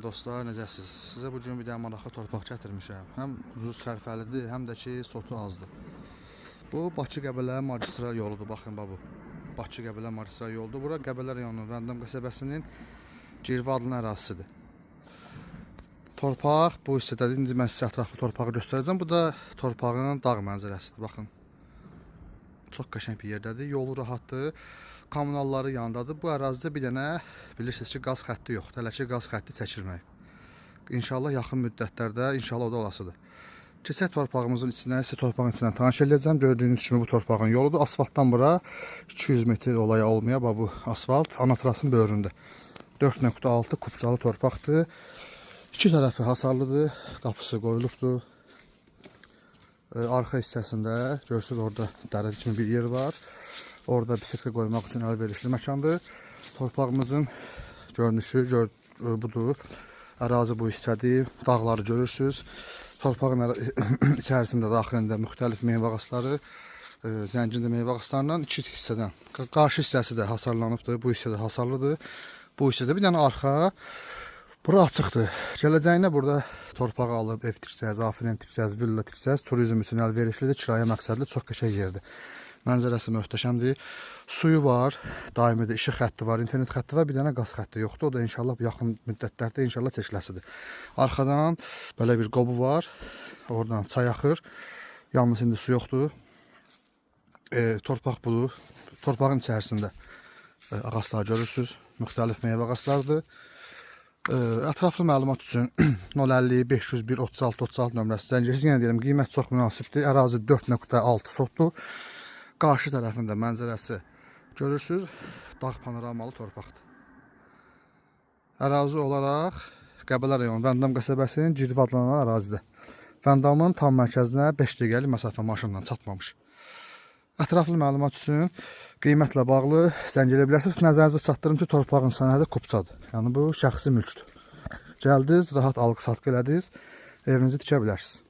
dostlar, necəsiz? Sizə bugün bir dənə maraqlı torpaq gətirmişəm. Həm ucuz sərfəlidir, həm də ki, sotu azdır. Bu Bakı Qəbələ magistral yoludur, baxın bu. Bakı Qəbələ magistral yoludur. Bura Qəbələ rayonunun Vəndam qəsəbəsinin Girva adlı ərazisidir. Torpaq bu hissədədir. İndi mən sizə ətraflı torpağı göstərəcəm. Bu da torpağın dağ mənzərəsidir, baxın. Çox qəşəng bir yerdədir, yolu rahatdır. Kommunalları yanındadır. Bu ərazidə bir dənə bilirsiniz ki, qaz xətti yoxdur. Hələ ki qaz xətti çəkilməyib. İnşallah yaxın müddətlərdə inşallah o da olasıdır. Keçək torpağımızın içinə, sizə torpağın içindən tanış edəcəm. Gördüyünüz kimi bu torpağın yoludur. Asfaltdan bura 200 metr olaya olmaya bu asfalt ana trasın böyründə. 4.6 kubcalı torpaqdır. İki tərəfi hasarlıdır. Qapısı qoyulubdur. Arxa hissəsində görürsünüz, orada dərə kimi bir yer var. Orada bisiklet qoymaq üçün əlverişli məkandır. Torpağımızın görünüşü budur. Ərazi bu hissədir. Dağları görürsünüz. Torpağın içərisində daxilində müxtəlif meyvə ağacları, zəncində meyvə ağaclarından iki hissədən. Qarşı hissəsi də hasarlanıbdır. Bu hissə də hasarlıdır. Bu hissədə bir dənə arxa. Bura açıqdır. Gələcəyinə burada torpağı alıb ev tiksəz, afilin tiksəz, villa tiksəz, turizm üçün əlverişlidir, kirayə məqsədli, çox qəşəng yerdir. Mənzərəsi möhtəşəmdir. Suyu var, daimidir, işıq xətti var, internet xətti var, bir dənə qaz xətti yoxdur. O da inşallah yaxın müddətlərdə inşallah çəkiləsidir. Arxadan belə bir qobu var. Oradan çay axır. Yalnız indi su yoxdur. Torpaq budur. Torpağın içərisində ağaclar görürsünüz. Müxtəlif meyvə ağaclardır. Ətraflı məlumat üçün 050 501 36 36 nömrəsi zəng edirsiniz. Yenə deyirəm, qiymət çox münasibdir. Ərazi 4.6 sotdur. Qarşı tərəfində mənzərəsi görürsünüz. Dağ panoramalı torpaqdır. Ərazi olaraq Qəbələ rayonu Vəndam qəsəbəsinin Girva adlanan ərazidə. Vəndamın tam mərkəzinə 5 dəqiqəlik məsafə maşınla çatmamış. Ətraflı məlumat üçün qiymətlə bağlı zəng edə bilərsiniz. Nəzərinizə çatdırım ki, torpağın sənədi kupçadır. Yəni bu şəxsi mülkdür. Gəldiniz, rahat alıq-satqı elədiniz, evinizi tikə bilərsiniz.